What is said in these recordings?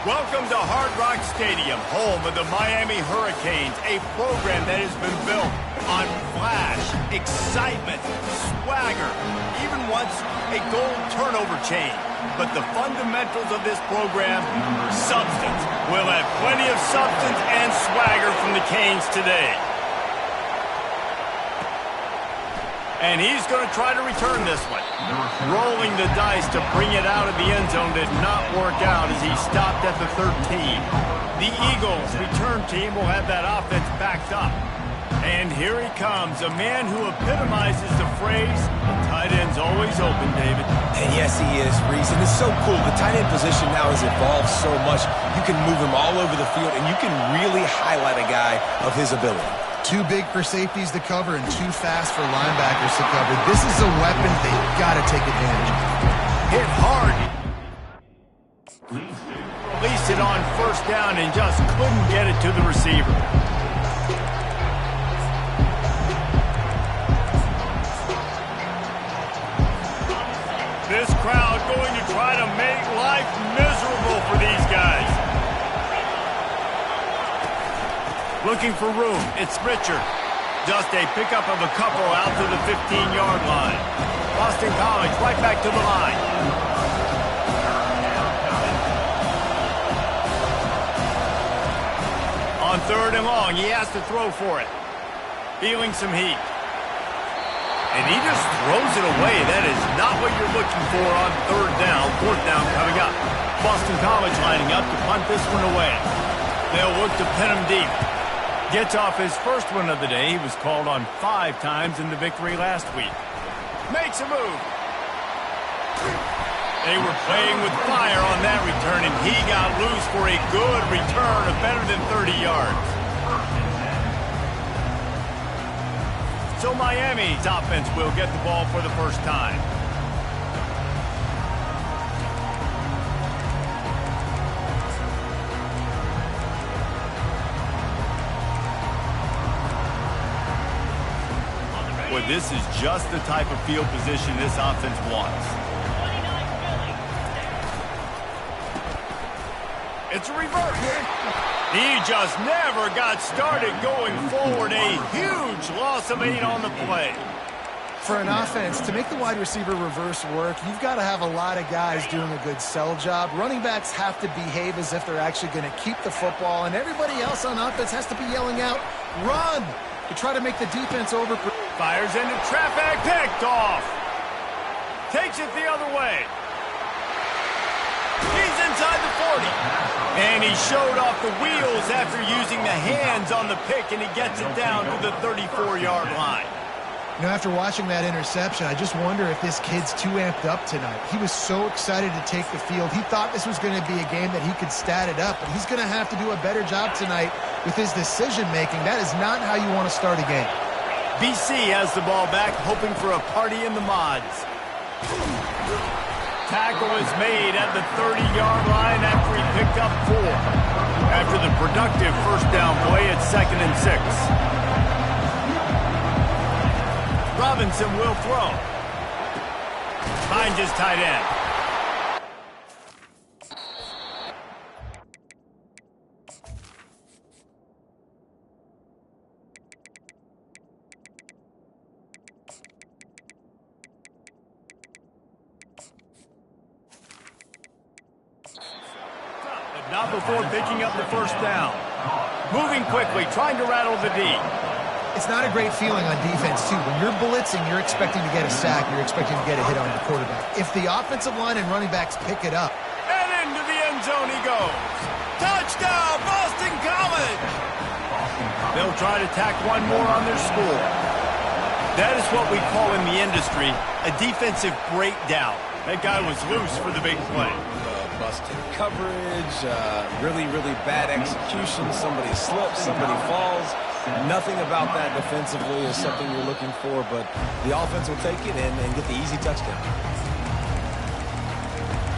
Welcome to Hard Rock Stadium, home of the Miami Hurricanes, a program that has been built on flash, excitement, swagger, even once a goal turnover chain. But the fundamentals of this program, substance. We'll have plenty of substance and swagger from the Canes today. And he's going to try to return this one. Rolling the dice to bring it out of the end zone did not work out as he stopped at the 13. The Eagles' return team will have that offense backed up. And here he comes, a man who epitomizes the phrase, the tight end's always open, David. And yes, he is, Reese. And it's so cool. The tight end position now has evolved so much. You can move him all over the field, and you can really highlight a guy of his ability. Too big for safeties to cover and too fast for linebackers to cover. This is a weapon they've got to take advantage of. Hit hard. Released it on first down and just couldn't get it to the receiver. This crowd going to try to make life miserable for these guys. Looking for room. It's Richard. Just a pickup of a couple out to the 15-yard line. Boston College right back to the line. On 3rd and long, he has to throw for it. Feeling some heat. And he just throws it away. That is not what you're looking for on 3rd down. 4th down coming up. Boston College lining up to punt this one away. They'll look to pin him deep. Gets off his first one of the day. He was called on 5 times in the victory last week. Makes a move. They were playing with fire on that return, and he got loose for a good return of better than 30 yards. So Miami's offense will get the ball for the first time. Boy, this is just the type of field position this offense wants. It's a reverse. He just never got started going forward. A huge loss of 8 on the play. For an offense, to make the wide receiver reverse work, you've got to have a lot of guys doing a good sell job. Running backs have to behave as if they're actually going to keep the football, and everybody else on offense has to be yelling out, run, to try to make the defense over. Fires into traffic, picked off. Takes it the other way. He's inside the 40. And he showed off the wheels after using the hands on the pick, and he gets it down to the 34-yard line. You know, after watching that interception, I just wonder if this kid's too amped up tonight. He was so excited to take the field. He thought this was going to be a game that he could stat it up, but he's going to have to do a better job tonight with his decision-making. That is not how you want to start a game. BC has the ball back, hoping for a party in the mods. Tackle is made at the 30-yard line after he picked up 4. After the productive first down play, it's 2nd and 6. Robinson will throw. Finds his tight end. Not before picking up the first down. Moving quickly, trying to rattle the D. It's not a great feeling on defense, too. When you're blitzing, you're expecting to get a sack. You're expecting to get a hit on the quarterback. If the offensive line and running backs pick it up. And into the end zone he goes. Touchdown, Boston College! They'll try to tack one more on their score. That is what we call in the industry a defensive breakdown. That guy was loose for the big play. Busted coverage, really bad execution. Somebody slips, somebody falls. Nothing about that defensively is something you're looking for, but the offense will take it and get the easy touchdown.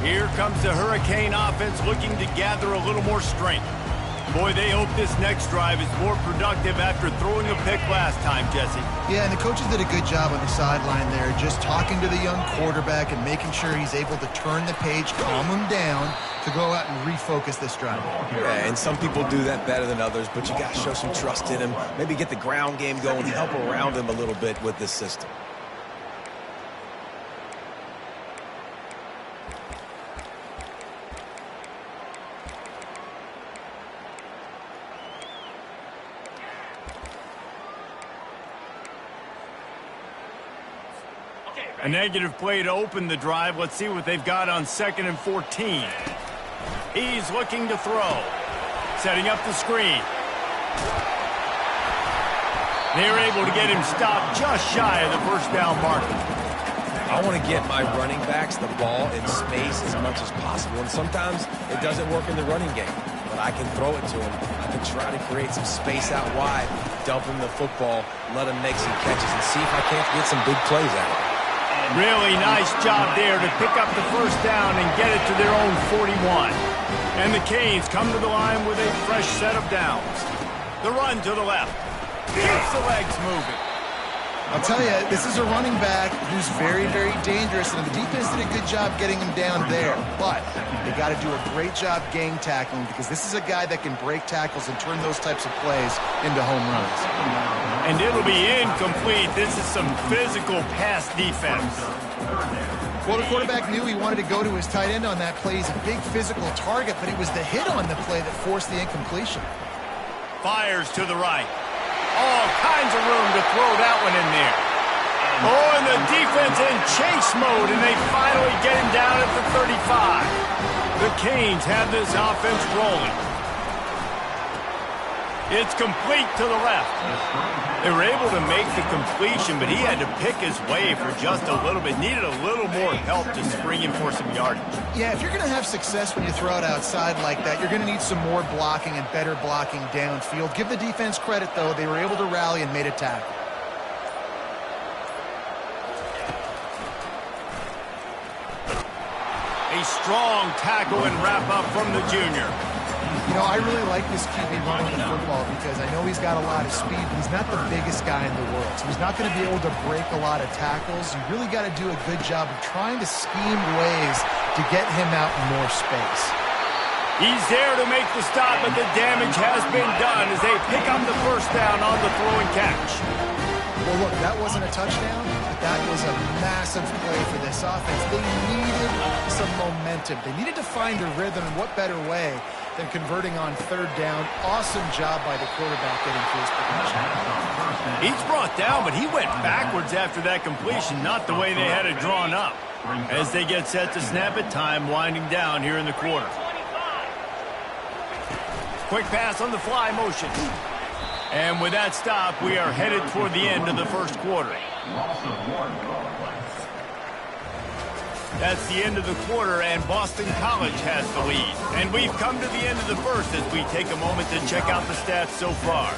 Here comes the Hurricane offense looking to gather a little more strength. Boy, they hope this next drive is more productive after throwing a pick last time, Jesse. Yeah, and the coaches did a good job on the sideline there, just talking to the young quarterback and making sure he's able to turn the page, calm him down, to go out and refocus this drive. Yeah, and some people do that better than others, but you got to show some trust in him. Maybe get the ground game going, help around him a little bit with this system. A negative play to open the drive. Let's see what they've got on 2nd and 14. He's looking to throw. Setting up the screen. They're able to get him stopped just shy of the first down marker. I want to get my running backs the ball in space as much as possible, and sometimes it doesn't work in the running game. But I can throw it to him. I can try to create some space out wide, dump him the football, let him make some catches, and see if I can't get some big plays out of it. Really nice job there to pick up the first down and get it to their own 41. And the Canes come to the line with a fresh set of downs. The run to the left. Keeps the legs moving. I'll tell you, this is a running back who's very, very dangerous, and the defense did a good job getting him down there. But they got to do a great job gang tackling, because this is a guy that can break tackles and turn those types of plays into home runs. And it'll be incomplete. This is some physical pass defense. Well, the quarterback knew he wanted to go to his tight end on that play. He's a big physical target, but it was the hit on the play that forced the incompletion. Fires to the right. All kinds of room to throw that one in there. Oh, and the defense in chase mode, and they finally get him down at the 35. The Canes have this offense rolling. It's complete to the left. They were able to make the completion, but he had to pick his way for just a little bit. Needed a little more help to spring him for some yardage. Yeah, if you're going to have success when you throw it outside like that, you're going to need some more blocking and better blocking downfield. Give the defense credit, though. They were able to rally and made a tackle. A strong tackle and wrap-up from the junior. You know, I really like this QB running the football because I know he's got a lot of speed, but he's not the biggest guy in the world. So he's not going to be able to break a lot of tackles. You really got to do a good job of trying to scheme ways to get him out in more space. He's there to make the stop, but the damage has been done as they pick up the first down on the throw and catch. Well, look, that wasn't a touchdown, but that was a massive play for this offense. They needed some momentum. They needed to find a rhythm, and what better way than converting on 3rd down. Awesome job by the quarterback getting to his position. He's brought down, but he went backwards after that completion, not the way they had it drawn up. As they get set to snap it, time winding down here in the quarter. Quick pass on the fly motion. And with that stop, we are headed toward the end of the first quarter. That's the end of the quarter, and Boston College has the lead. And we've come to the end of the first as we take a moment to check out the stats so far.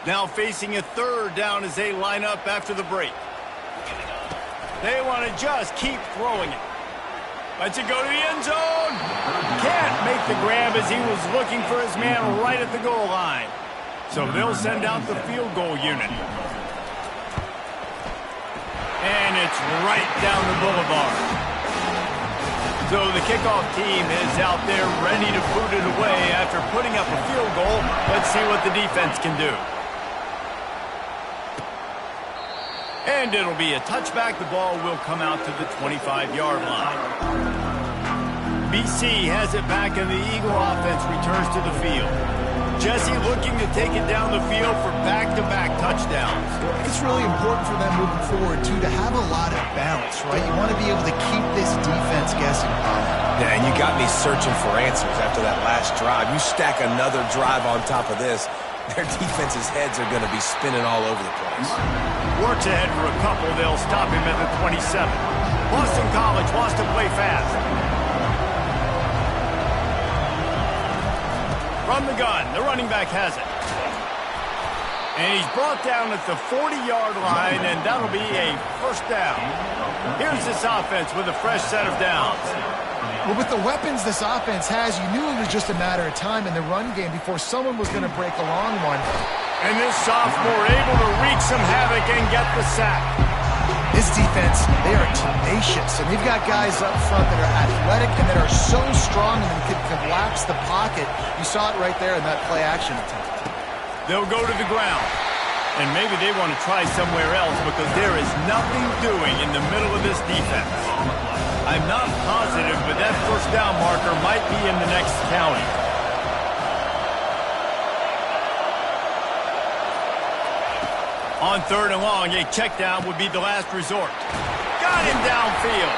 Now facing a 3rd down as they line up after the break. They want to just keep throwing it. Lets it go to the end zone. Can't make the grab as he was looking for his man right at the goal line. So they'll send out the field goal unit. And it's right down the boulevard. So the kickoff team is out there ready to boot it away after putting up a field goal. Let's see what the defense can do. And it'll be a touchback. The ball will come out to the 25-yard line. BC has it back, and the Eagle offense returns to the field. Jesse looking to take it down the field for back-to-back touchdowns. It's really important for them moving forward, too, to have a lot of balance, right? You want to be able to keep this defense guessing. Yeah, and you got me searching for answers after that last drive. You stack another drive on top of this, their defense's heads are going to be spinning all over the place. Works ahead for a couple. They'll stop him at the 27. Boston College wants to play fast. From the gun, the running back has it. And he's brought down at the 40-yard line, and that'll be a first down. Here's this offense with a fresh set of downs. Well, with the weapons this offense has, you knew it was just a matter of time in the run game before someone was going to break a long one. And this sophomore able to wreak some havoc and get the sack. This defense, they are tenacious, and they've got guys up front that are athletic and that are so strong and can collapse the pocket. You saw it right there in that play-action attempt. They'll go to the ground, and maybe they want to try somewhere else because there is nothing doing in the middle of this defense. I'm not positive, but that first down marker might be in the next county. On 3rd and long, a check down would be the last resort. Got him downfield.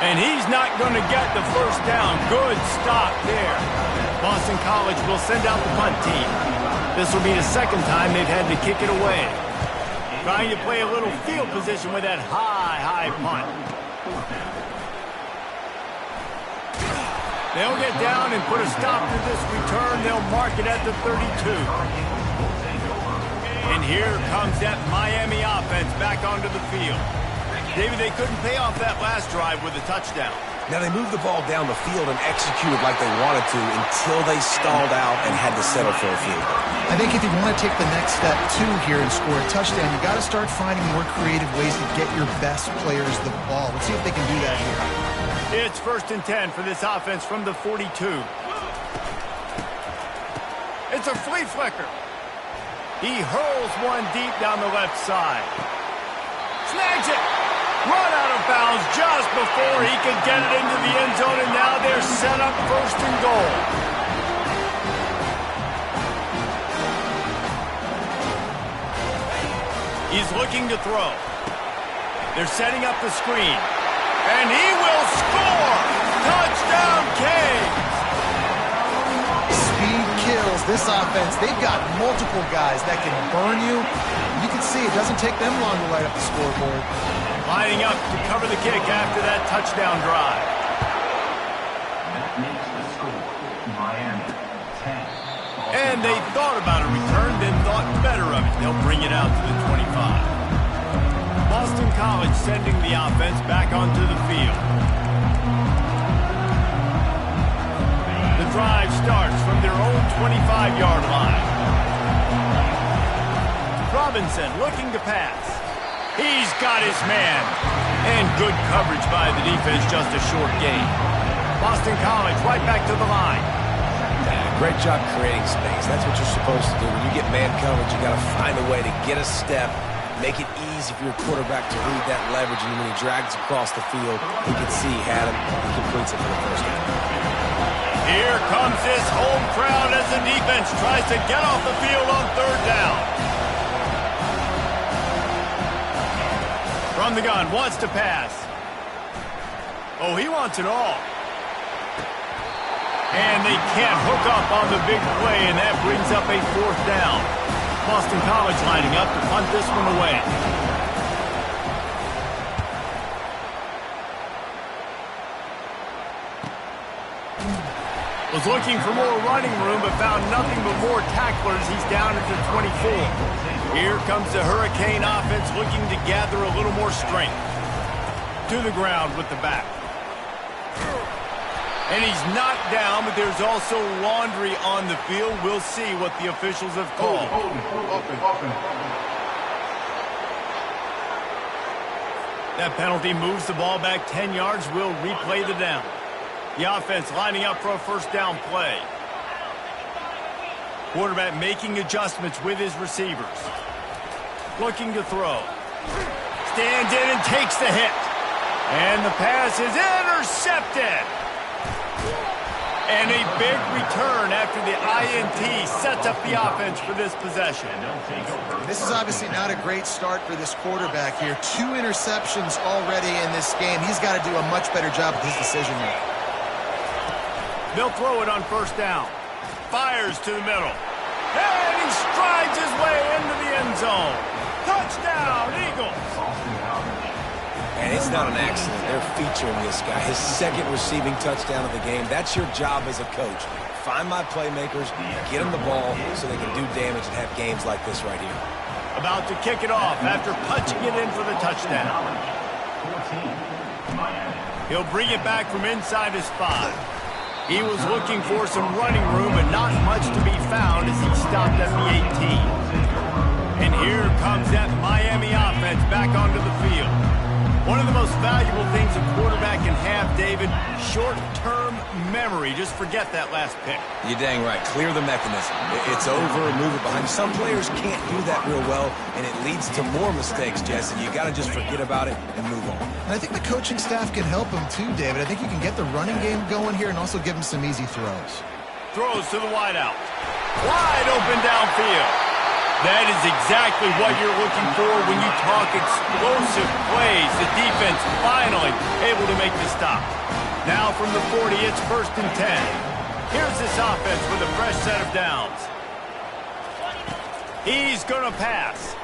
And he's not going to get the first down. Good stop there. Boston College will send out the punt team. This will be the second time they've had to kick it away. Trying to play a little field position with that high punt. They'll get down and put a stop to this return. They'll mark it at the 32. And here comes that Miami offense back onto the field. David, they couldn't pay off that last drive with a touchdown. Now, they moved the ball down the field and executed like they wanted to until they stalled out and had to settle for a field goal. I think if you want to take the next step, too, here and score a touchdown, you got to start finding more creative ways to get your best players the ball. Let's see if they can do that here. It's 1st and 10 for this offense from the 42. It's a flea flicker. He hurls one deep down the left side. Snags it. Run out of bounds just before he could get it into the end zone, and now they're set up 1st and goal. He's looking to throw. They're setting up the screen. And he will score! Touchdown, Canes! Speed kills. This offense, they've got multiple guys that can burn you. You can see it doesn't take them long to light up the scoreboard. Lining up to cover the kick after that touchdown drive. And they thought about a return, then thought better of it. They'll bring it out to the 25. Boston College sending the offense back onto the field. The drive starts from their own 25-yard line. Robinson looking to pass. He's got his man. And good coverage by the defense, just a short gain. Boston College right back to the line. Great job creating space. That's what you're supposed to do. When you get man coverage, you got to find a way to get a step, make it easy for your quarterback to read that leverage, and when he drags across the field, he can see he had him. He completes it for the first down. Here comes this home crowd as the defense tries to get off the field on 3rd down. From the gun, wants to pass. Oh, he wants it all. And they can't hook up on the big play, and that brings up a 4th down. Boston College lining up to punt this one away. Was looking for more running room, but found nothing but more tacklers. He's down at the 24. Here comes the Hurricane offense looking to gather a little more strength. To the ground with the back. And he's knocked down, but there's also laundry on the field. We'll see what the officials have called. That penalty moves the ball back 10 yards. We'll replay the down. The offense lining up for a first down play. Quarterback making adjustments with his receivers. Looking to throw. Stands in and takes the hit. And the pass is intercepted. And a big return after the INT sets up the offense for this possession. This is obviously not a great start for this quarterback here. 2 interceptions already in this game. He's got to do a much better job with his decision making. They'll throw it on 1st down. Fires to the middle. And he strides his way into the end zone. Touchdown, Eagles. And it's not an accident. They're featuring this guy. His 2nd receiving touchdown of the game. That's your job as a coach. find my playmakers, get them the ball so they can do damage and have games like this right here. About to kick it off after punching it in for the touchdown. He'll bring it back from inside his 5. He was looking for some running room, but not much to be found as he stopped at the 18. And here comes that Miami offense back onto the field. One of the most valuable things a quarterback can have, David, short-term memory. Just forget that last pick. You're dang right. Clear the mechanism. It's over, move it behind. Some players can't do that real well, and it leads to more mistakes, Jesse. You got to just forget about it and move on. And I think the coaching staff can help him too, David. I think you can get the running game going here and also give him some easy throws. Throws to the wideout. Wide open downfield. That is exactly what you're looking for when you talk explosive plays. The defense finally able to make the stop. Now from the 40, it's 1st and 10. Here's this offense with a fresh set of downs. He's going to pass.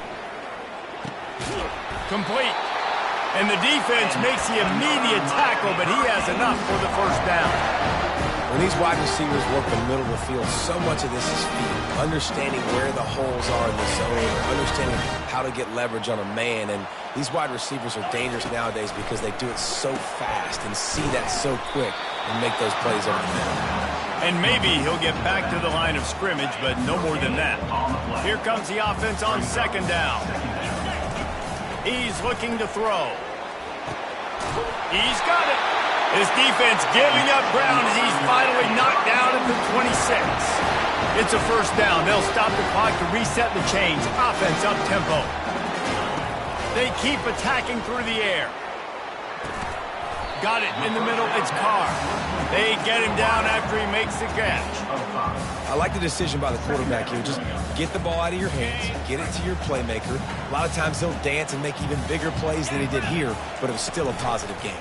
Complete. And the defense makes the immediate tackle, but he has enough for the 1st down. When these wide receivers work the middle of the field, so much of this is feel, understanding where the holes are in the zone, understanding how to get leverage on a man. And these wide receivers are dangerous nowadays because they do it so fast and see that so quick and make those plays over the middle. And maybe he'll get back to the line of scrimmage, but no more than that. Here comes the offense on 2nd down. He's looking to throw. He's got it. His defense giving up ground as he's finally knocked down at the 26. It's a 1st down. They'll stop the clock to reset the chains. Offense up tempo. They keep attacking through the air. Got it in the middle. It's Carr. They get him down after he makes the catch. I like the decision by the quarterback here. Just get the ball out of your hands, get it to your playmaker. A lot of times he'll dance and make even bigger plays than he did here, but it was still a positive game.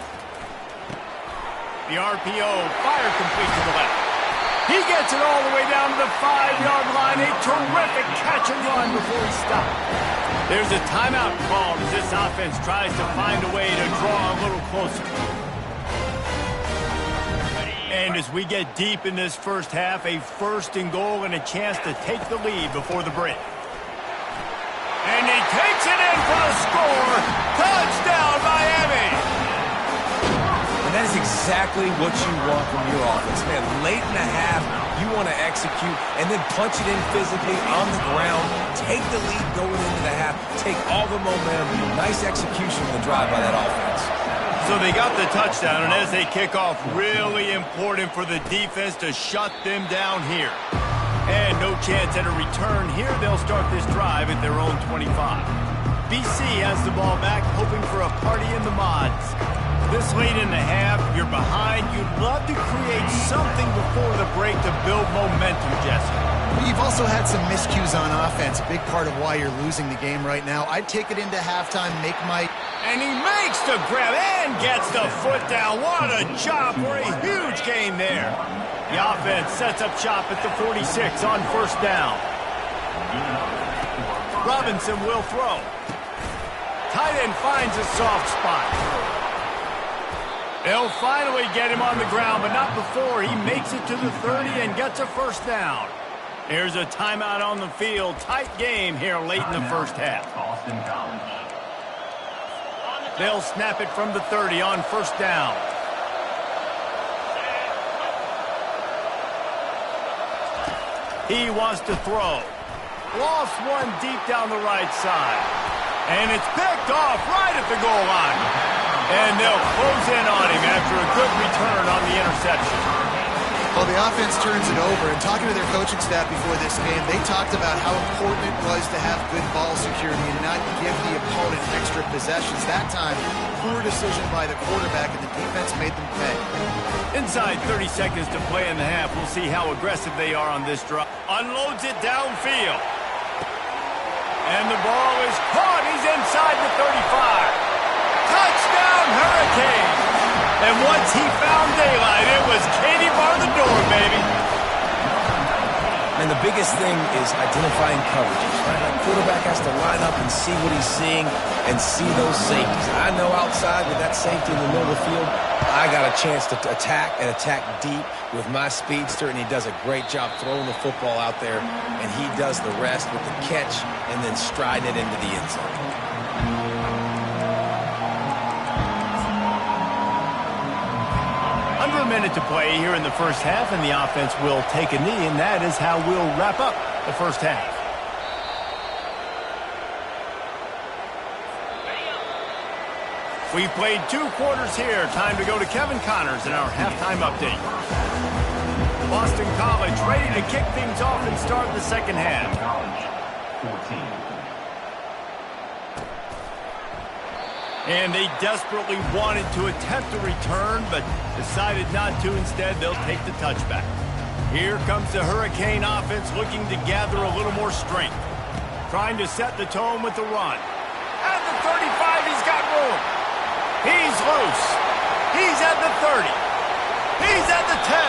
The RPO, fire complete to the left. He gets it all the way down to the 5-yard line. A terrific catch and run before he stopped. There's a timeout called as this offense tries to find a way to draw a little closer. And as we get deep in this 1st half, a 1st and goal and a chance to take the lead before the break. And he takes it in for the score. Touchdown, Miami! And that is exactly what you want from your offense. Man, late in the half, you want to execute and then punch it in physically on the ground. Take the lead going into the half. Take all the momentum. Nice execution of the drive by that offense. So they got the touchdown, and as they kick off, really important for the defense to shut them down here. And no chance at a return here. They'll start this drive at their own 25. BC has the ball back, hoping for a party in the mods. This late in the half, you're behind. You'd love to create something before the break to build momentum, Jesse. You've also had some miscues on offense, a big part of why you're losing the game right now. I'd take it into halftime, make my... And he makes the grab and gets the foot down. What a job for a huge gain there. The offense sets up shop at the 46 on 1st down. Robinson will throw. Tight end finds a soft spot. They'll finally get him on the ground, but not before he makes it to the 30 and gets a 1st down. There's a timeout on the field. Tight game here late in the 1st half. They'll snap it from the 30 on 1st down. He wants to throw. Lost one deep down the right side. And it's picked off right at the goal line. And they'll close in on him after a good return on the interception. Well, the offense turns it over, and talking to their coaching staff before this game, they talked about how important it was to have good ball security and not give the opponent extra possessions. That time, poor decision by the quarterback, and the defense made them pay. Inside 30 seconds to play in the half. We'll see how aggressive they are on this drive. Unloads it downfield. And the ball is caught. He's inside the 35. Touchdown, Hurricane! And once he found daylight, it was Katie bar the door, baby. And the biggest thing is identifying coverages, right? Like quarterback has to line up and see what he's seeing and see those safeties. I know outside with that safety in the middle of the field, I got a chance to attack and attack deep with my speedster, and he does a great job throwing the football out there, and he does the rest with the catch and then striding it into the end zone. Under a minute to play here in the first half, and the offense will take a knee, and that is how we'll wrap up the first half. We've played 2 quarters here. Time to go to Kevin Connors in our halftime update. Boston College ready to kick things off and start the second half. And they desperately wanted to attempt a return, but decided not to. Instead, they'll take the touchback. Here comes the Hurricane offense looking to gather a little more strength. Trying to set the tone with the run. At the 35, he's got room. He's loose. He's at the 30. He's at the 10.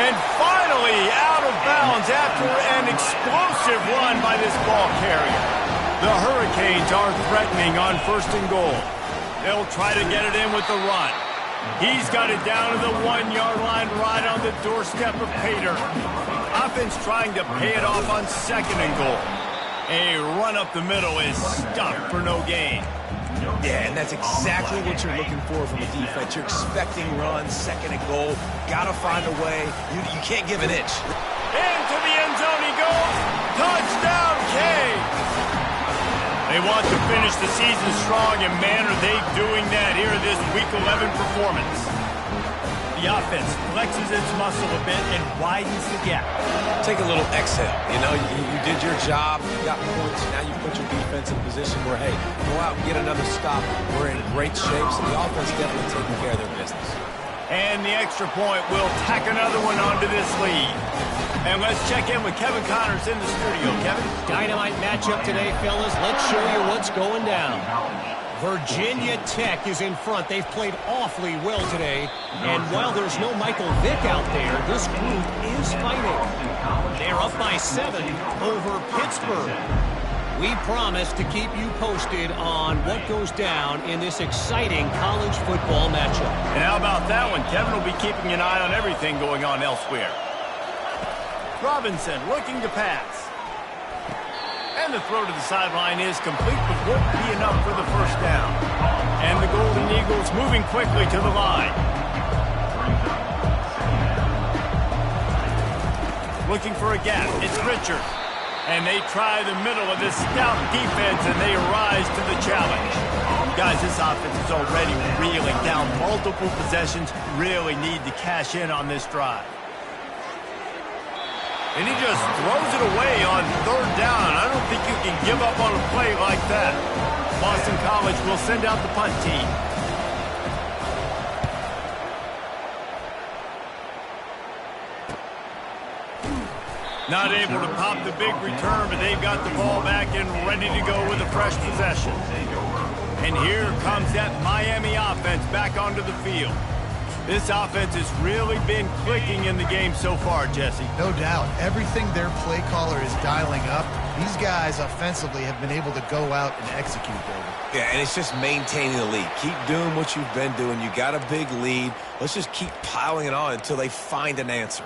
And finally out of bounds after an explosive run by this ball carrier. The Hurricanes are threatening on 1st and goal. They'll try to get it in with the run. He's got it down to the 1-yard line right on the doorstep of Pater. Offense trying to pay it off on 2nd and goal. A run up the middle is stopped for no gain. Yeah, and that's exactly what you're looking for from a defense. You're expecting runs, 2nd and goal. Got to find a way. You can't give an inch. Into the end zone he goes. Touchdown, Kane. They want to finish the season strong, and man, are they doing that here in this Week 11 performance. The offense flexes its muscle a bit and widens the gap. Take a little exhale. You know, you did your job, you got points, now you put your defense in a position where, hey, go out and get another stop. We're in great shape, so the offense definitely taking care of their business. And the extra point will tack another one onto this lead. And let's check in with Kevin Connors in the studio. Kevin? Dynamite matchup today, fellas. Let's show you what's going down. Virginia Tech is in front. They've played awfully well today. And while there's no Michael Vick out there, this group is fighting. They're up by 7 over Pittsburgh. We promise to keep you posted on what goes down in this exciting college football matchup. And how about that one? Kevin will be keeping an eye on everything going on elsewhere. Robinson looking to pass. And the throw to the sideline is complete, but won't be enough for the first down. And the Golden Eagles moving quickly to the line. Looking for a gap. It's Richard. And they try the middle of this stout defense, and they rise to the challenge. Guys, this offense is already reeling down multiple possessions. Really need to cash in on this drive. And he just throws it away on 3rd down. I don't think you can give up on a play like that. Boston College will send out the punt team. Not able to pop the big return, but they've got the ball back and ready to go with a fresh possession. And here comes that Miami offense back onto the field. This offense has really been clicking in the game so far, Jesse. No doubt. Everything their play caller is dialing up, these guys offensively have been able to go out and execute, David. Yeah, and it's just maintaining the lead. Keep doing what you've been doing. You got a big lead. Let's just keep piling it on until they find an answer.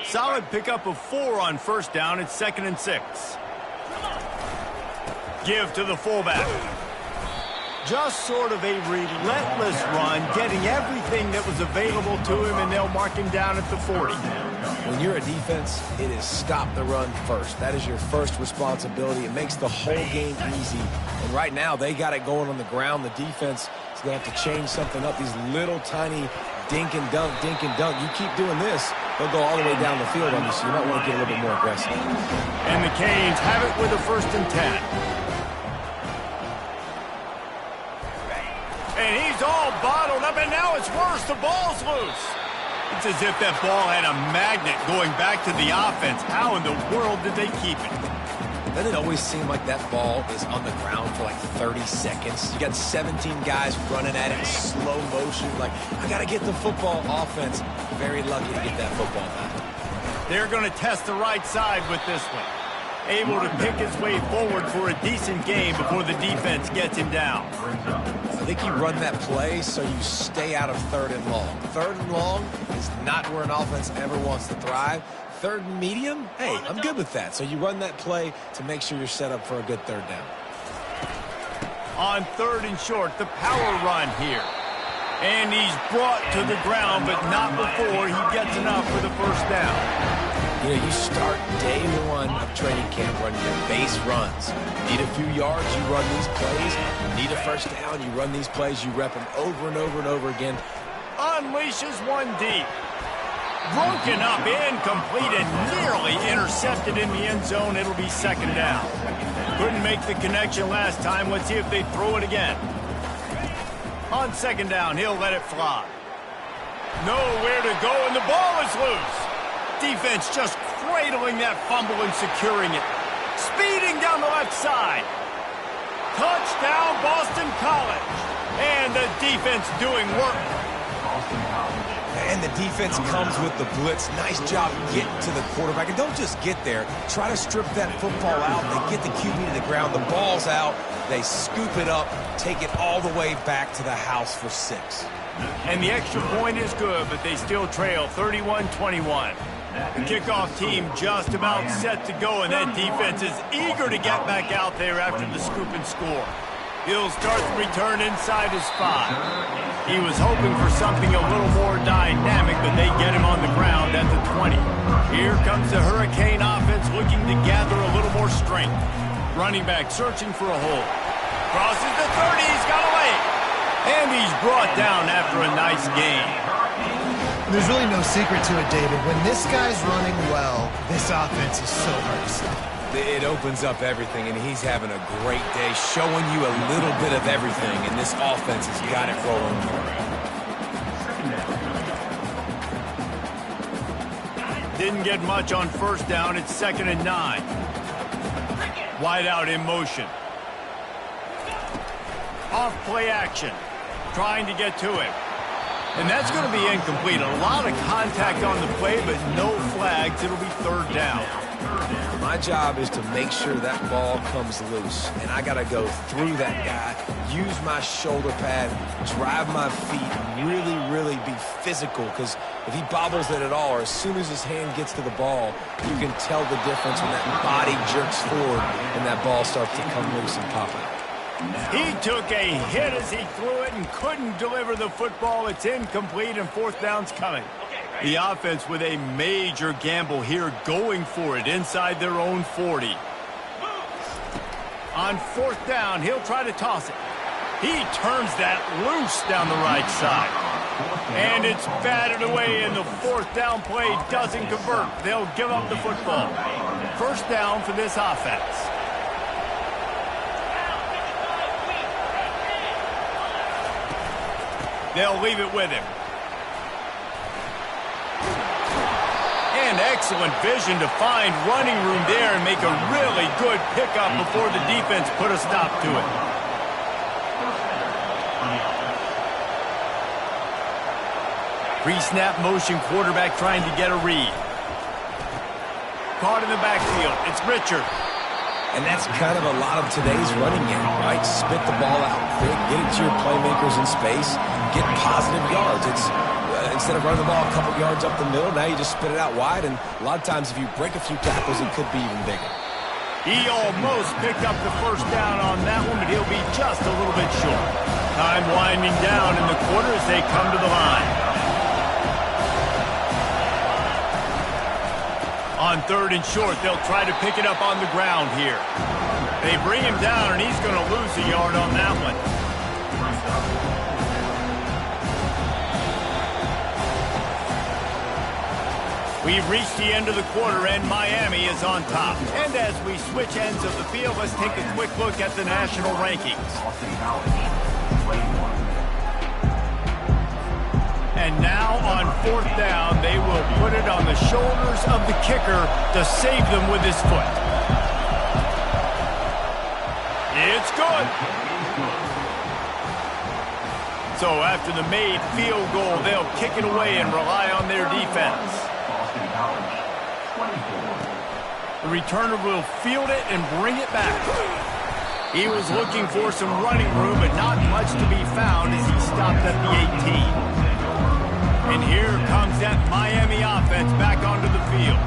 Solid pickup of 4 on 1st down. It's 2nd and 6. Give to the fullback. Just sort of a relentless run, getting everything that was available to him, and they'll mark him down at the 40. When you're a defense, it is stop the run first. That is your first responsibility. It makes the whole game easy. And right now, they got it going on the ground. The defense is going to have to change something up. These little tiny dink and dunk, dink and dunk. You keep doing this, they'll go all the way down the field on you, so you might want to get a little bit more aggressive. And the Canes have it with a 1st and 10. And he's all bottled up, and now it's worse. The ball's loose. It's as if that ball had a magnet going back to the offense. How in the world did they keep it? Doesn't it always seem like that ball is on the ground for like 30 seconds? You got 17 guys running at it in slow motion. Like, I got to get the football. Offense, very lucky to get that football back. They're going to test the right side with this one. able to pick his way forward for a decent game before the defense gets him down. I think you run that play so you stay out of 3rd and long. 3rd and long is not where an offense ever wants to thrive. 3rd and medium, hey, I'm good with that. So you run that play to make sure you're set up for a good 3rd down. On 3rd and short, the power run here. And he's brought to the ground, but not before he gets enough for the first down. You know, you start day one of training camp running your base runs. Need a few yards, you run these plays. Need a first down, you run these plays. You rep them over and over and over again. Unleashes one deep. Broken up, incomplete, and nearly intercepted in the end zone. It'll be 2nd down. Couldn't make the connection last time. Let's see if they throw it again. On 2nd down, he'll let it fly. Nowhere to go, and the ball is loose. Defense just cradling that fumble and securing it. Speeding down the left side. Touchdown, Boston College. And the defense doing work. And the defense comes with the blitz. Nice job getting to the quarterback. And don't just get there. Try to strip that football out. They get the QB to the ground. The ball's out. They scoop it up, take it all the way back to the house for 6. And the extra point is good, but they still trail 31-21. The kickoff team just about set to go, and that defense is eager to get back out there after the scoop and score. He'll start the return inside his 5. He was hoping for something a little more dynamic, but they get him on the ground at the 20. Here comes the Hurricane offense looking to gather a little more strength. Running back searching for a hole. Crosses the 30, he's got away. And he's brought down after a nice gain. There's really no secret to it, David. When this guy's running well, this offense is so hard to stop. It opens up everything, and he's having a great day, showing you a little bit of everything, and this offense has got it rolling. Didn't get much on 1st down. It's 2nd and 9. Wide out in motion. Off play action. Trying to get to him. And that's going to be incomplete. A lot of contact on the play, but no flags. It'll be 3rd down. My job is to make sure that ball comes loose. And I got to go through that guy, use my shoulder pad, drive my feet, really, really be physical. Because if he bobbles it at all, or as soon as his hand gets to the ball, you can tell the difference when that body jerks forward and that ball starts to come loose and pop out. He took a hit as he threw it and couldn't deliver the football. It's incomplete, and 4th down's coming. The offense with a major gamble here, going for it inside their own 40. On 4th down, he'll try to toss it. He turns that loose down the right side. And it's batted away, and the 4th down play doesn't convert. They'll give up the football. 1st down for this offense. They'll leave it with him. And excellent vision to find running room there and make a really good pickup before the defense put a stop to it. Pre-snap motion quarterback trying to get a read. Caught in the backfield. It's Richard. And that's kind of a lot of today's running game, right? Spit the ball out quick, get it to your playmakers in space, get positive yards. It's instead of running the ball a couple yards up the middle, now you just spit it out wide, and a lot of times if you break a few tackles, it could be even bigger. He almost picked up the 1st down on that one, but he'll be just a little bit short. Time winding down in the quarter as they come to the line. On 3rd and short, they'll try to pick it up on the ground here. They bring him down, and he's going to lose a yard on that one. We've reached the end of the quarter, and Miami is on top. And as we switch ends of the field, let's take a quick look at the national rankings. And now on 4th down, they will put it on the shoulders of the kicker to save them with his foot. It's good. So after the made field goal, they'll kick it away and rely on their defense. The returner will field it and bring it back. He was looking for some running room, but not much to be found as he stopped at the 18. And here comes that Miami offense back onto the field.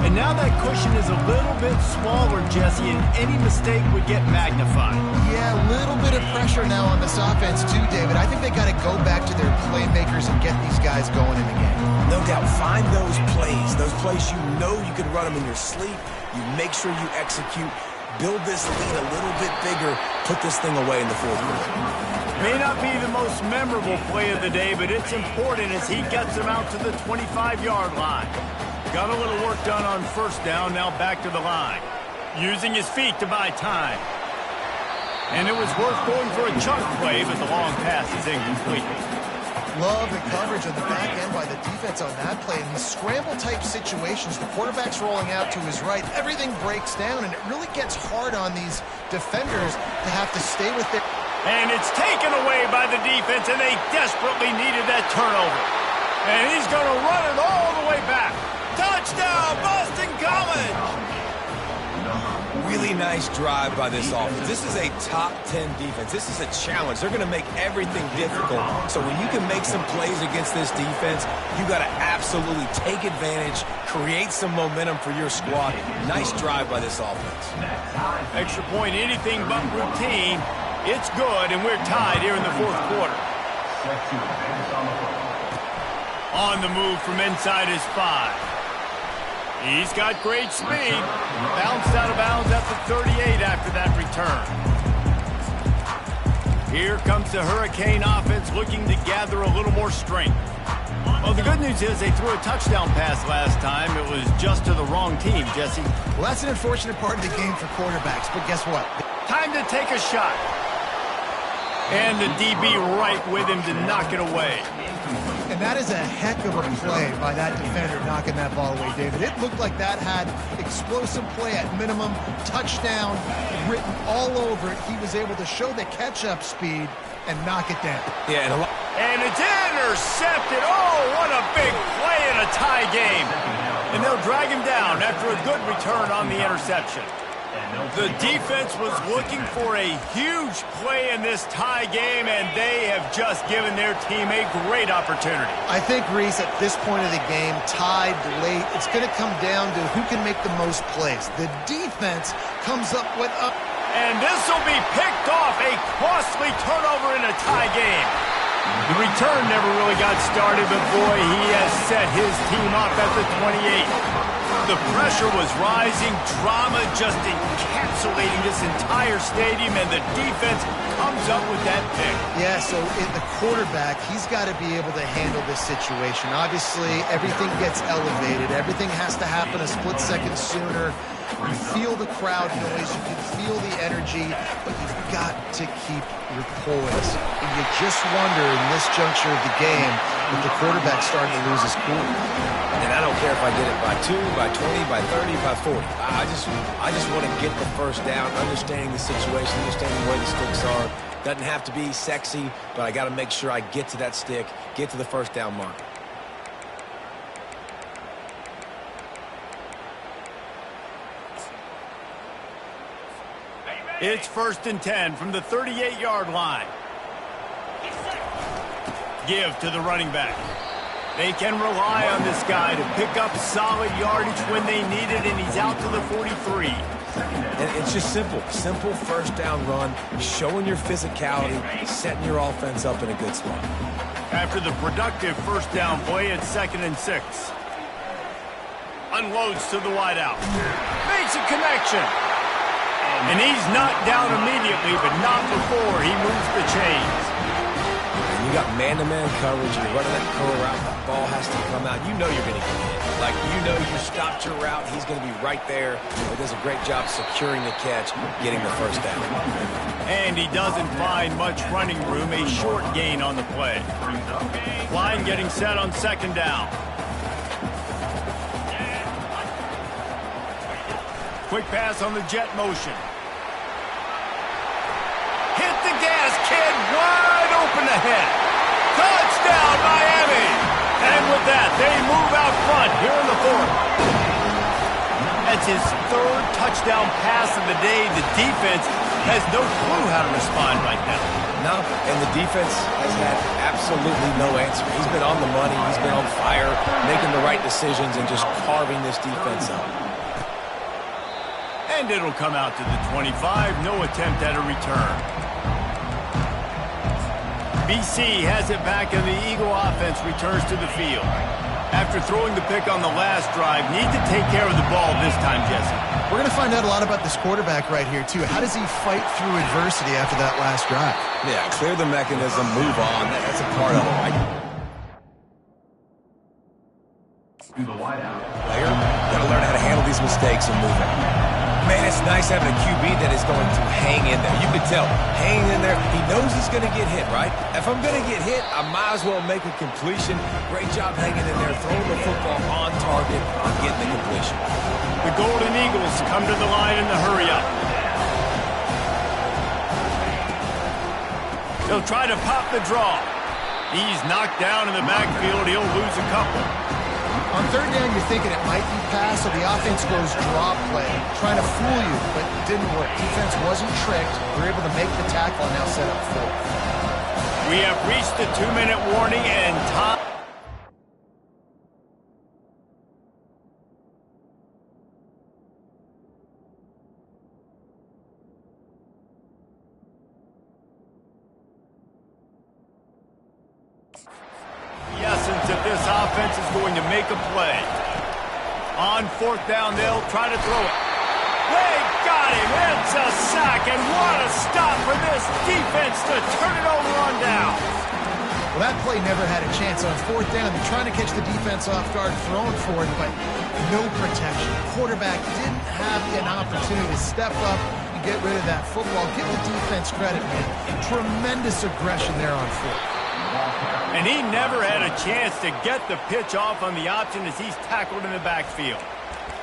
And now that cushion is a little bit smaller, Jesse, and any mistake would get magnified. Yeah, a little bit of pressure now on this offense too, David. I think they got to go back to their playmakers and get these guys going in the game. No doubt. Find those plays you know you can run them in your sleep. You make sure you execute. Build this lead a little bit bigger. Put this thing away in the fourth quarter. May not be the most memorable play of the day, but it's important as he gets them out to the 25-yard line. Got a little work done on first down, now back to the line. Using his feet to buy time. And it was worth going for a chunk play, but the long pass is incomplete. Love the coverage on the back end by the defense on that play. In these scramble-type situations, the quarterback's rolling out to his right. Everything breaks down, and it really gets hard on these defenders to have to stay with their... And it's taken away by the defense, and they desperately needed that turnover. And he's going to run it all the way back. Touchdown, Boston College! Really nice drive by this offense. This is a top 10 defense. This is a challenge. They're going to make everything difficult. So when you can make some plays against this defense, you got to absolutely take advantage, create some momentum for your squad. Nice drive by this offense. Extra point, anything but routine. It's good, and we're tied here in the fourth quarter. On the move from inside his 5. He's got great speed. Bounced out of bounds at the 38 after that return. Here comes the Hurricane offense looking to gather a little more strength. Well, the good news is they threw a touchdown pass last time. It was just to the wrong team, Jesse. Well, that's an unfortunate part of the game for quarterbacks, but guess what? Time to take a shot. And the DB right with him to knock it away. And that is a heck of a play by that defender knocking that ball away, David. It looked like that had explosive play at minimum, touchdown written all over it. He was able to show the catch-up speed and knock it down. Yeah, and it's intercepted. Oh, what a big play in a tie game. And they'll drag him down after a good return on the interception. The defense was looking for a huge play in this tie game, and they have just given their team a great opportunity. I think, Reese, at this point of the game, tied late, it's going to come down to who can make the most plays. The defense comes up with a... And this will be picked off, a costly turnover in a tie game. The return never really got started, but boy, he has set his team up at the 28. The pressure was rising, drama just encapsulating this entire stadium, and the defense comes up with that pick. Yeah, so in the quarterback, he's got to be able to handle this situation. Obviously, everything gets elevated. Everything has to happen a split second sooner. You feel the crowd noise, you can feel the energy, but you've got to keep your poise. And you just wonder in this juncture of the game if the quarterback's starting to lose his cool. And I don't care if I get it by 2, by 20, by 30, by 40. I just want to get the first down, understanding the situation, understanding where the sticks are. Doesn't have to be sexy, but I got to make sure I get to that stick, get to the first down mark. It's 1st and 10 from the 38-yard line. Give to the running back. They can rely on this guy to pick up solid yardage when they need it, and he's out to the 43. And it's just simple first down run, showing your physicality, setting your offense up in a good spot. After the productive first down play, it's 2nd and 6. Unloads to the wideout. Makes a connection. And he's knocked down immediately, but not before he moves the chains. You got man-to-man coverage, you're running that curl route, that ball has to come out. You know you're going to get hit. Like, you know you stopped your route, he's going to be right there. He does a great job securing the catch, getting the first down. And he doesn't find much running room, a short gain on the play. Line getting set on 2nd down. Quick pass on the jet motion. Hit the gas, kid, wide open ahead. Touchdown, Miami! And with that, they move out front here in the 4th. That's his third touchdown pass of the day. The defense has no clue how to respond right now. No, and the defense has had absolutely no answer. He's been on the money. He's been on fire, making the right decisions and just carving this defense up. And it'll come out to the 25. No attempt at a return. BC has it back, and the Eagle offense returns to the field. After throwing the pick on the last drive, need to take care of the ball this time, Jesse. We're going to find out a lot about this quarterback right here, too. How does he fight through adversity after that last drive? Yeah, clear the mechanism, move on. That's a part of it, right? Player, got to learn how to handle these mistakes and move it. Man, it's nice having a QB that is going to hang in there. You can tell, hanging in there, he knows he's going to get hit, right? If I'm going to get hit, I might as well make a completion. Great job hanging in there, throwing the football on target, on getting the completion. The Golden Eagles come to the line in the hurry-up. They'll try to pop the draw. He's knocked down in the backfield. He'll lose a couple. On third down, you're thinking it might be pass, so the offense goes draw play, trying to fool you, but it didn't work. Defense wasn't tricked. We're able to make the tackle and now set up fourth. We have reached the 2-minute warning, and time. The essence of this offense is going to make a play. On fourth down, they'll try to throw it. They got him. It's a sack, and what a stop for this defense to turn it over on down. Well, that play never had a chance. On fourth down, they're trying to catch the defense off guard, throwing for it, but no protection. Quarterback didn't have an opportunity to step up and get rid of that football. Give the defense credit, man. Tremendous aggression there on fourth. And he never had a chance to get the pitch off on the option as he's tackled in the backfield.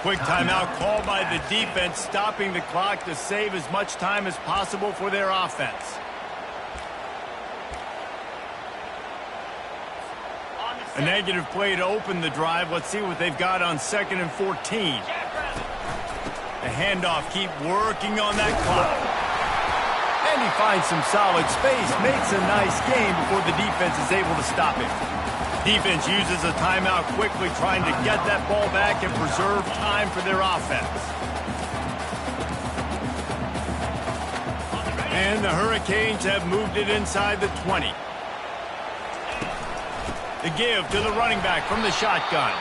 Quick timeout called by the defense, stopping the clock to save as much time as possible for their offense. A negative play to open the drive. Let's see what they've got on 2nd and 14. The handoff, keep working on that clock. And he finds some solid space, makes a nice game before the defense is able to stop him. Defense uses a timeout quickly, trying to get that ball back and preserve time for their offense. And the Hurricanes have moved it inside the 20. The give to the running back from the shotgun.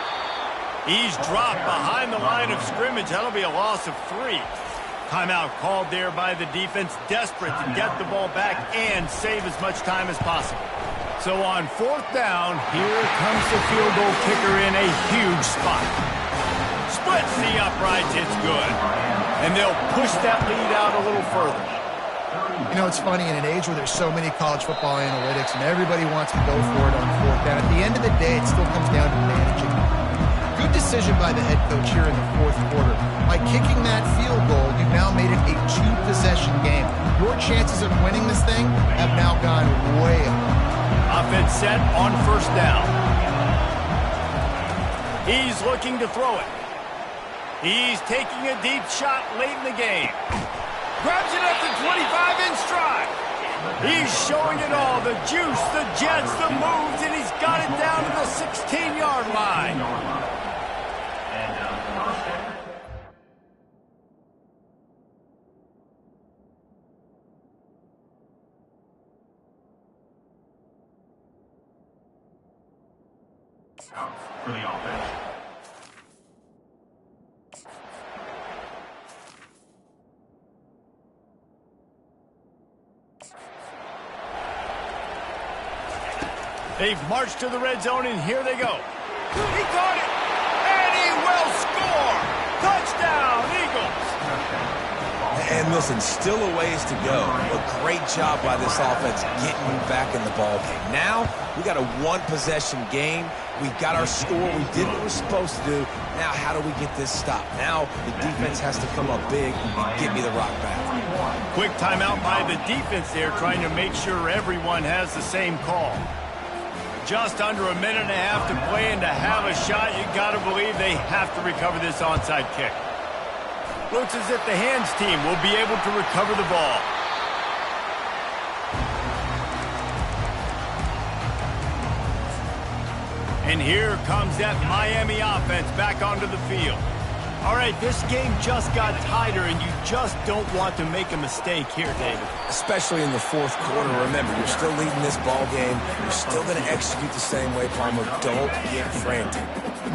He's dropped behind the line of scrimmage. That'll be a loss of 3. Timeout called there by the defense, desperate to get the ball back and save as much time as possible. So on fourth down, here comes the field goal kicker in a huge spot. Splits the uprights, it's good. And they'll push that lead out a little further. You know, it's funny, in an age where there's so many college football analytics and everybody wants to go for it on fourth down, at the end of the day, it still comes down to managing. Good decision by the head coach here in the fourth quarter. By kicking that field goal, you've now made it a 2-possession game. Your chances of winning this thing have now gone way up. Offense set on first down. He's looking to throw it. He's taking a deep shot late in the game. Grabs it at the 25 in stride. He's showing it all. The juice, the jets, the moves, and he's got it down to the 16-yard line. For the offense. They've marched to the red zone, and here they go. He caught it, and he will score. Touchdown, Eagles. And listen, still a ways to go. A great job by this offense getting back in the ballgame. Now, we got a one-possession game. We got our score. We did what we're supposed to do. Now, how do we get this stopped? Now, the defense has to come up big and get me the rock back. Quick timeout by the defense there, trying to make sure everyone has the same call. Just under a minute and a half to play, and to have a shot, you got to believe they have to recover this onside kick. Looks as if the hands team will be able to recover the ball. And here comes that Miami offense back onto the field. All right, this game just got tighter, and you just don't want to make a mistake here, David. Especially in the fourth quarter. Remember, you're still leading this ball game. You're still going to execute the same way, Palmer. Don't get frantic.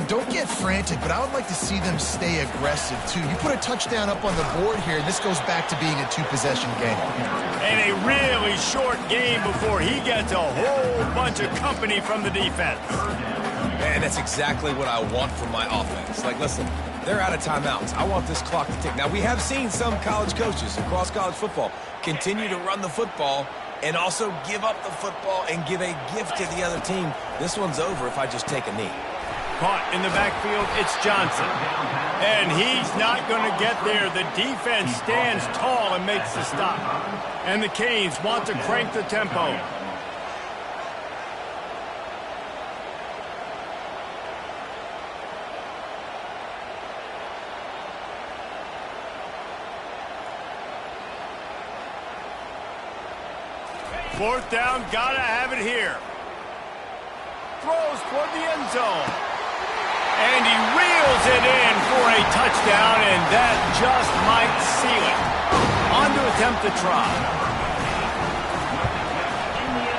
Don't get frantic, but I would like to see them stay aggressive, too. You put a touchdown up on the board here, and this goes back to being a two-possession game. And a really short game before he gets a whole bunch of company from the defense. Man, that's exactly what I want from my offense. Like, listen, they're out of timeouts. I want this clock to tick. Now, we have seen some college coaches across college football continue to run the football and also give up the football and give a gift to the other team. This one's over if I just take a knee. Caught in the backfield, it's Johnson. And he's not going to get there. The defense stands tall and makes the stop. And the Canes want to crank the tempo. Fourth down, gotta have it here. Throws toward the end zone. And he reels it in for a touchdown, and that just might seal it. On to attempt the try.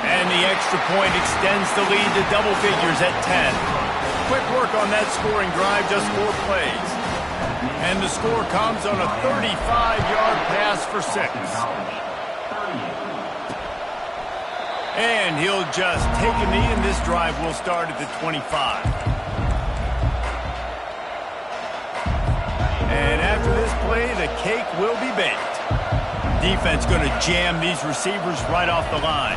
And the extra point extends the lead to double figures at 10. Quick work on that scoring drive, just 4 plays. And the score comes on a 35-yard pass for 6. And he'll just take a knee, and this drive will start at the 25. And after this play, the cake will be baked. Defense going to jam these receivers right off the line.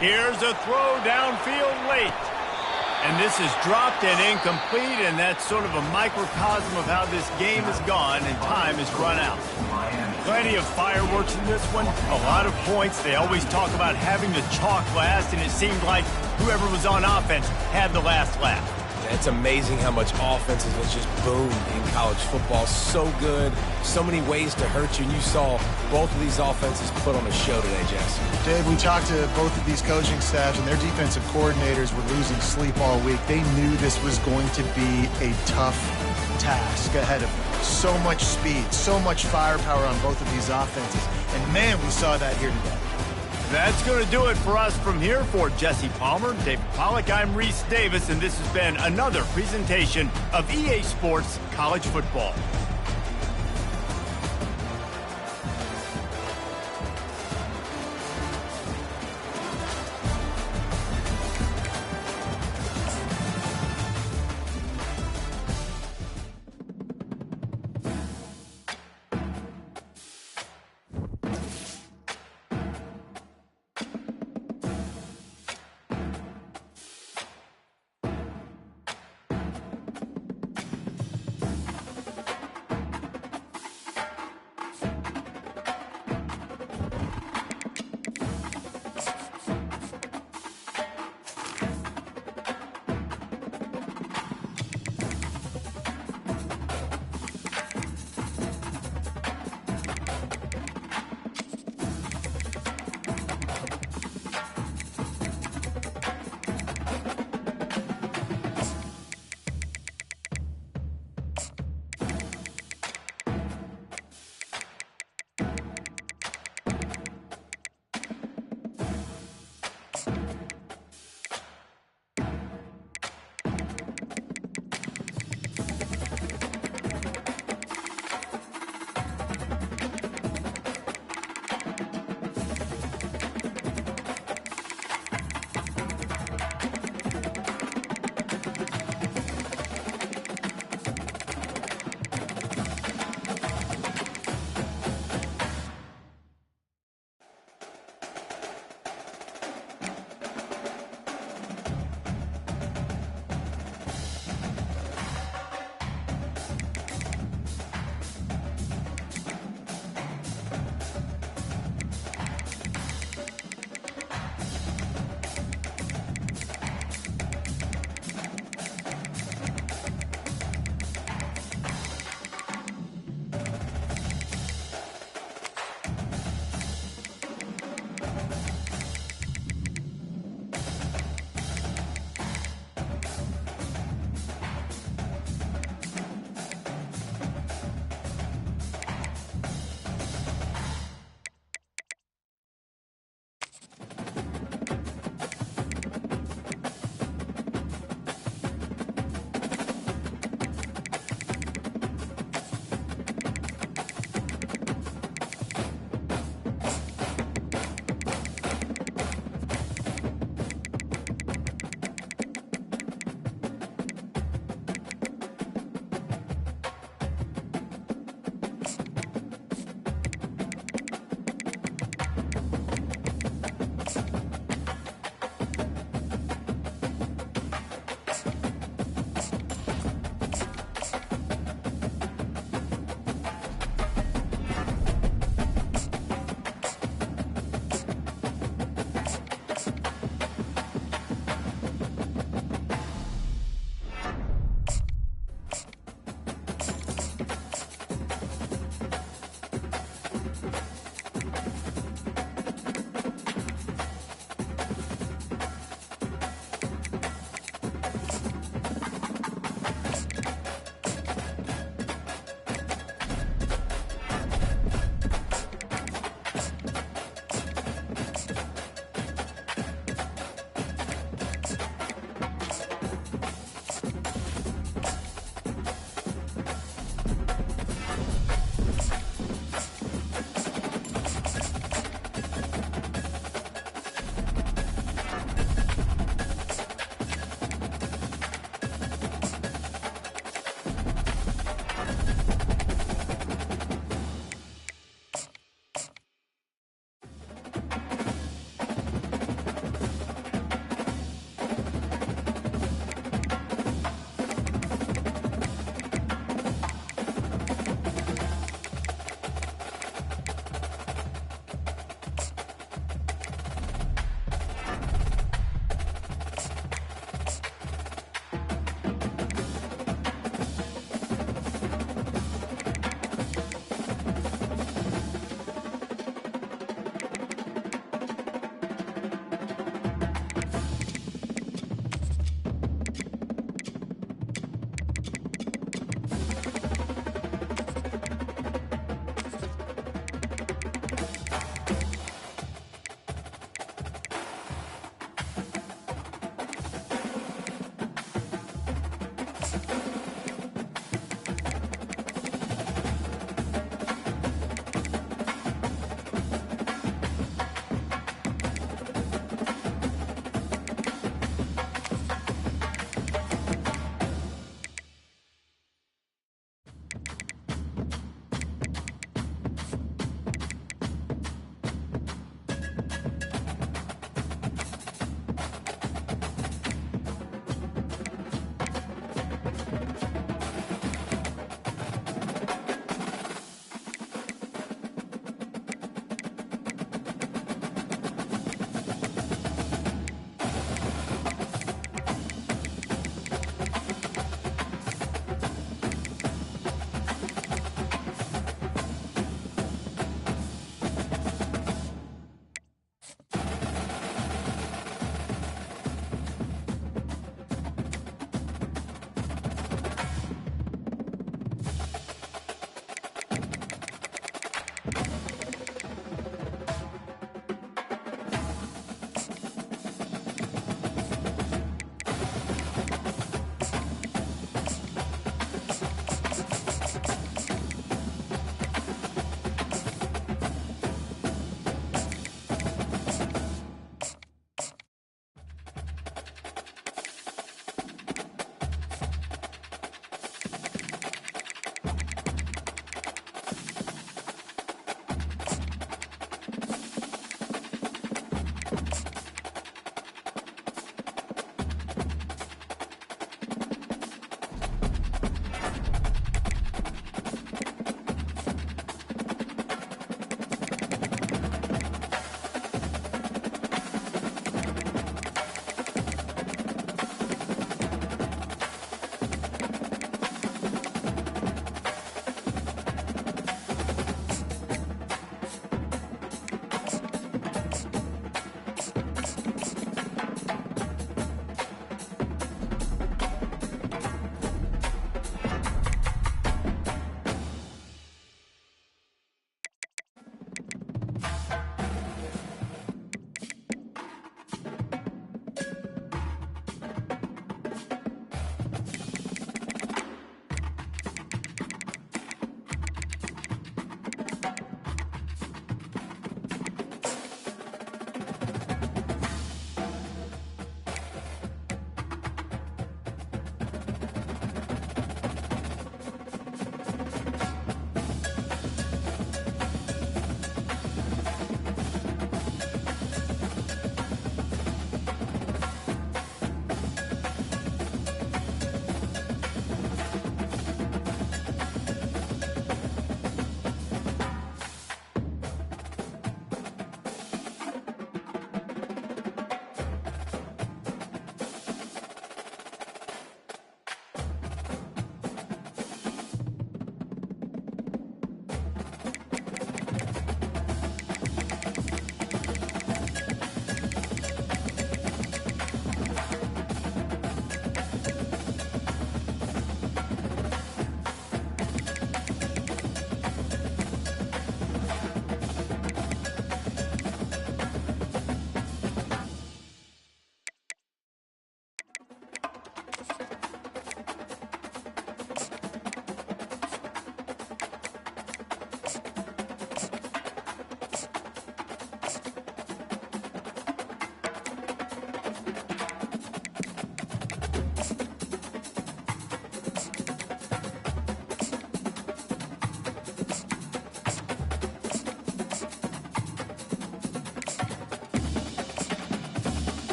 Here's a throw downfield late. And this is dropped and incomplete, and that's sort of a microcosm of how this game has gone, and time has run out. Plenty of fireworks in this one, a lot of points. They always talk about having the chalk last, and it seemed like whoever was on offense had the last laugh. It's amazing how much offenses has just boomed in college football. So good, so many ways to hurt you, and you saw both of these offenses put on a show today, Jesse. Dave, we talked to both of these coaching staffs, and their defensive coordinators were losing sleep all week. They knew this was going to be a tough task ahead of them. So much speed, so much firepower on both of these offenses. And, man, we saw that here today. That's going to do it for us from here. For Jesse Palmer, David Pollack, I'm Reese Davis, and this has been another presentation of EA Sports College Football.